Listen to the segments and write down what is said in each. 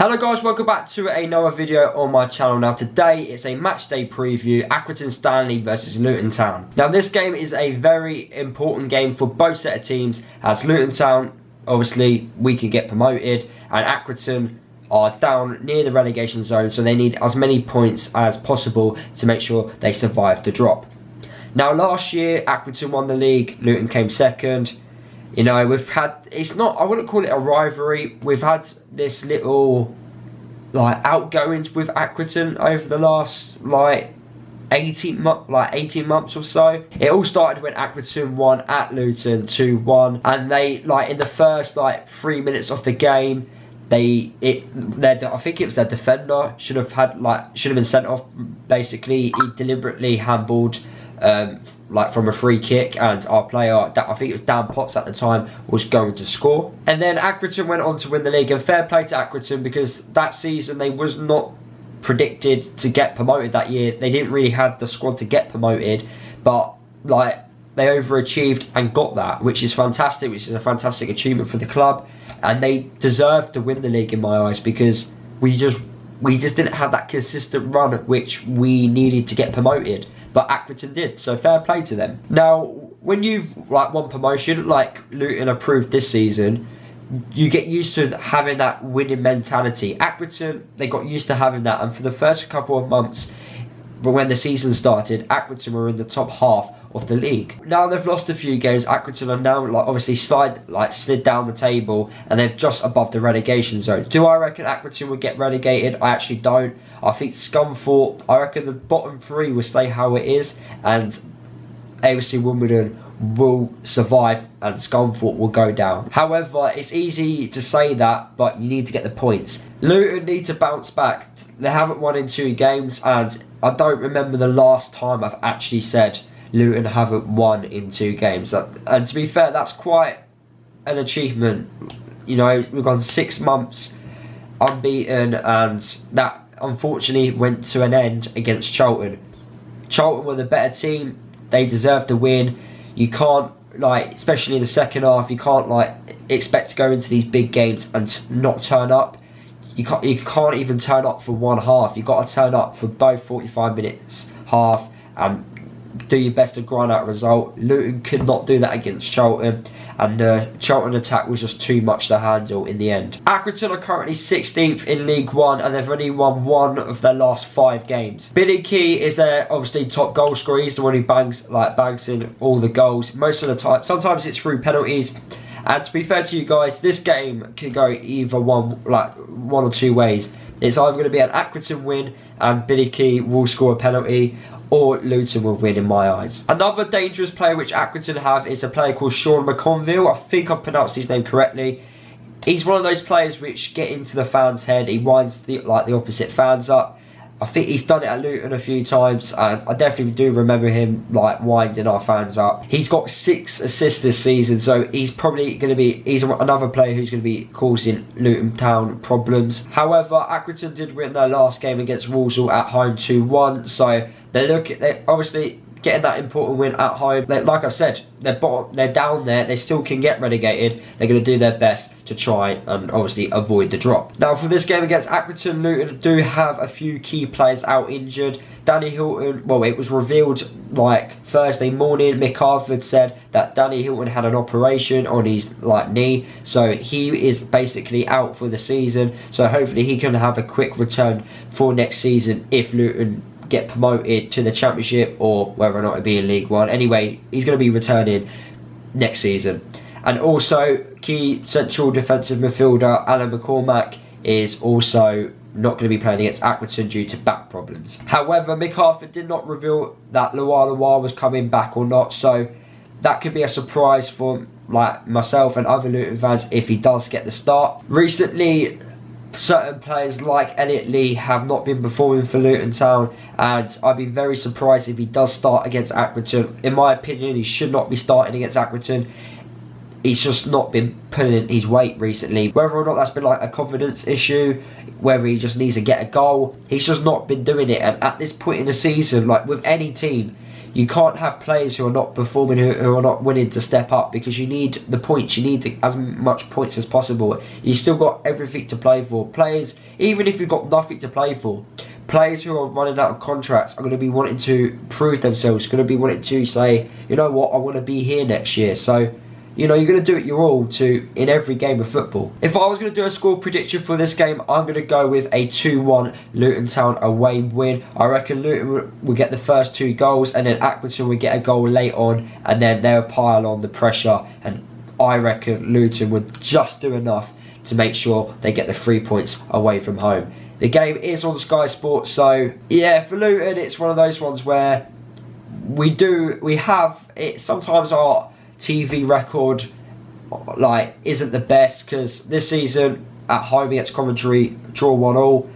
Hello guys, welcome back to another video on my channel. Now today it's a match day preview, Accrington Stanley versus Luton Town. Now this game is a very important game for both set of teams, as Luton Town, obviously, we can get promoted, and Accrington are down near the relegation zone, so they need as many points as possible to make sure they survive the drop. Now last year, Accrington won the league, Luton came second. You know, we've had, it's not, I wouldn't call it a rivalry, we've had this little, outgoings with Accrington over the last, 18 months or so. It all started when Accrington won at Luton 2-1, and they, in the first, 3 minutes of the game, I think it was their defender, should have been sent off, basically. He deliberately handballed, from a free kick, and our player, I think it was Dan Potts at the time, was going to score. And then Accrington went on to win the league, and fair play to Accrington, because that season they was not predicted to get promoted that year. They didn't really have the squad to get promoted, but they overachieved and got that, which is fantastic, which is a fantastic achievement for the club, and they deserve to win the league in my eyes, because we just didn't have that consistent run which we needed to get promoted, but Accrington did, so fair play to them. Now, when you've won promotion, like Luton have proved this season, you get used to having that winning mentality. Accrington, they got used to having that, and for the first couple of months, but when the season started, Accrington were in the top half of the league. Now they've lost a few games, Accrington are now obviously slid down the table, and they're just above the relegation zone. Do I reckon Accrington would get relegated? I actually don't. I think Scunthorpe, I reckon the bottom three will stay how it is, and ABC Wimbledon will survive and Scunthorpe will go down. However, it's easy to say that, but you need to get the points. Luton need to bounce back. They haven't won in 2 games, and I don't remember the last time I've actually said Luton haven't won in 2 games. And to be fair, that's quite an achievement. You know, we've gone 6 months unbeaten, and that unfortunately went to an end against Charlton. Charlton were the better team. They deserved to win. You can't, especially in the second half, you can't expect to go into these big games and not turn up. You can't even turn up for one half. You've got to turn up for both 45 minutes half and do your best to grind out a result. Luton could not do that against Charlton, and the Charlton attack was just too much to handle in the end. Accrington are currently 16th in League One, and they've only won 1 of their last 5 games. Billy Key is their obviously top goal scorer. He's the one who bangs in all the goals most of the time. Sometimes it's through penalties. And to be fair to you guys, this game can go either one or 2 ways. It's either going to be an Accrington win and Billy Key will score a penalty, or Luton will win in my eyes. Another dangerous player which Accrington have is a player called Sean McConville. I think I've pronounced his name correctly. He's one of those players which get into the fans' head. He winds the opposite fans up. I think he's done it at Luton a few times, and I definitely do remember him winding our fans up. He's got 6 assists this season, so he's probably going to be, he's another player who's going to be causing Luton Town problems. However, Accrington did win their last game against Walsall at home 2-1, so they're obviously getting that important win at home. Like I've said, they're down there, they still can get relegated. They're going to do their best to try and obviously avoid the drop. Now for this game against Accrington, Luton do have a few key players out injured. Danny Hilton, well, it was revealed Thursday morning. Mick Harford said that Danny Hilton had an operation on his knee, so he is basically out for the season. So hopefully he can have a quick return for next season if Luton get promoted to the Championship, or whether or not it'll be in League One. Anyway, he's going to be returning next season. And also, key central defensive midfielder Alan McCormack is also not going to be playing against Accrington due to back problems. However, Mick Harford did not reveal that Luar was coming back or not, so that could be a surprise for myself and other Luton fans if he does get the start. Recently, certain players like Elliot Lee have not been performing for Luton Town, and I'd be very surprised if he does start against Accrington. In my opinion, he should not be starting against Accrington. He's just not been pulling his weight recently. Whether or not that's been a confidence issue, whether he just needs to get a goal, he's just not been doing it. And at this point in the season, with any team, You can't have players who are not performing, who are not willing to step up, because you need the points. You need as much points as possible. You still got everything to play for. Players, even if you've got nothing to play for, players who are running out of contracts are going to be wanting to prove themselves, going to be wanting to say, you know what, I want to be here next year. So, you know, you're going to do it your all to in every game of football. If I was going to do a score prediction for this game, I'm going to go with a 2-1 Luton Town away win. I reckon Luton will get the first 2 goals, and then Accrington will get a goal late on, and then they'll pile on the pressure, and I reckon Luton would just do enough to make sure they get the 3 points away from home. The game is on Sky Sports, so yeah, for Luton it's one of those ones where we have it. Sometimes our TV record like isn't the best, because this season at home against Coventry, draw 1-1.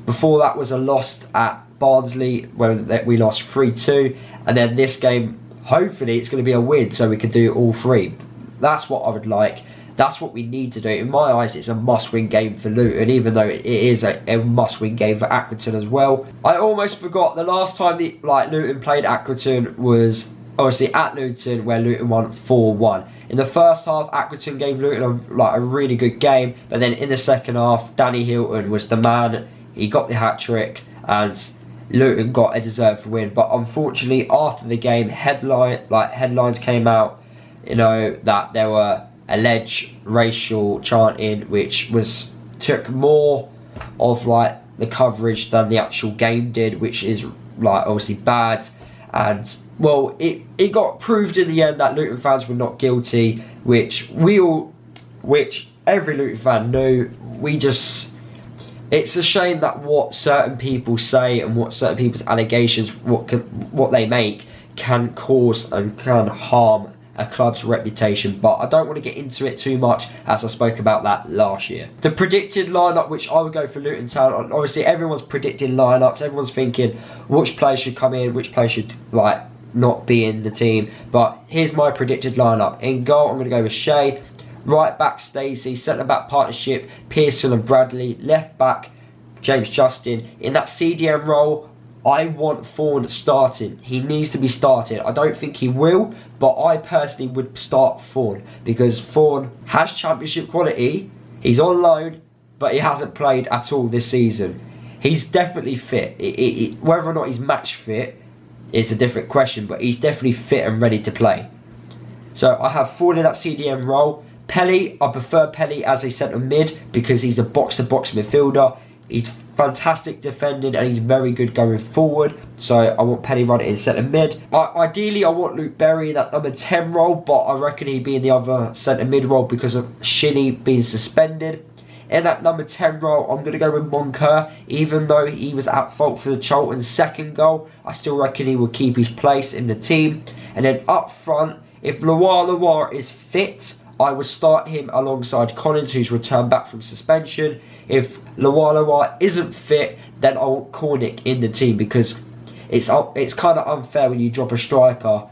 Before that was a loss at Barnsley where we lost 3-2, and then this game hopefully it's going to be a win so we can do all 3. That's what I would like. That's what we need to do. In my eyes, it's a must-win game for Luton, even though it is a must-win game for Accrington as well. I almost forgot the last time Luton played Accrington was obviously at Luton, where Luton won 4-1. In the first half, Accrington gave Luton a really good game, but then in the second half, Danny Hilton was the man. He got the hat-trick, and Luton got a deserved win. But unfortunately, after the game, headlines came out, you know, that there were alleged racial chanting, which took more of the coverage than the actual game did, which is obviously bad. And well, it got proved in the end that Luton fans were not guilty, which every Luton fan knew. It's a shame that what certain people say and what certain people's allegations, what they make, can cause and can harm a club's reputation. But I don't want to get into it too much, as I spoke about that last year. The predicted lineup, which I would go for Luton Town, obviously everyone's predicting lineups, everyone's thinking which players should come in, which players should not be in the team. But here's my predicted lineup. In goal, I'm going to go with Shea. Right back, Stacey. Centre back partnership, Pearson and Bradley. Left back, James Justin. In that CDM role, I want Fawn starting. He needs to be started. I don't think he will, but I personally would start Fawn, because Fawn has championship quality. He's on loan, but he hasn't played at all this season. He's definitely fit. Whether or not he's match fit is a different question, but he's definitely fit and ready to play. So I have Fawn in that CDM role. Pelly, I prefer Pelly as a centre mid, because he's a box-to-box midfielder. He's fantastic defending and he's very good going forward. So I want Pelly running in centre mid. Ideally, I want Luke Berry in that number 10 role, but I reckon he'd be in the other centre mid role because of Shinnie being suspended. In that number 10 role, I'm going to go with Moncur. Even though he was at fault for the Charlton's second goal, I still reckon he will keep his place in the team. And then up front, if Loire is fit, I would start him alongside Collins, who's returned back from suspension. If Loire isn't fit, then I want Cornick in the team, because it's kind of unfair when you drop a striker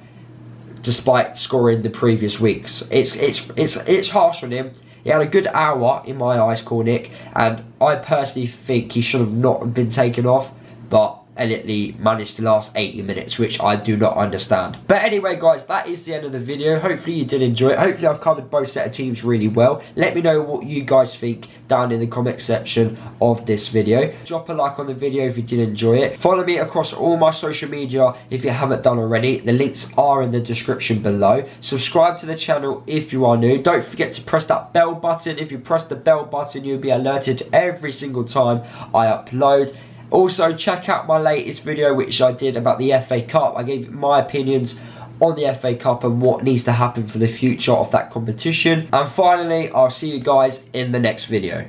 despite scoring the previous weeks. It's harsh on him. He had a good hour in my eyes, Cornick, and I personally think he should have not been taken off, but Elliot Lee managed to last 80 minutes, which I do not understand. But anyway, guys, that is the end of the video. Hopefully you did enjoy it. Hopefully I've covered both set of teams really well. Let me know what you guys think down in the comment section of this video. Drop a like on the video if you did enjoy it. Follow me across all my social media if you haven't done already. The links are in the description below. Subscribe to the channel if you are new. Don't forget to press that bell button. If you press the bell button, you'll be alerted every single time I upload. Also, check out my latest video which I did about the FA Cup. I gave my opinions on the FA Cup and what needs to happen for the future of that competition. And finally, I'll see you guys in the next video.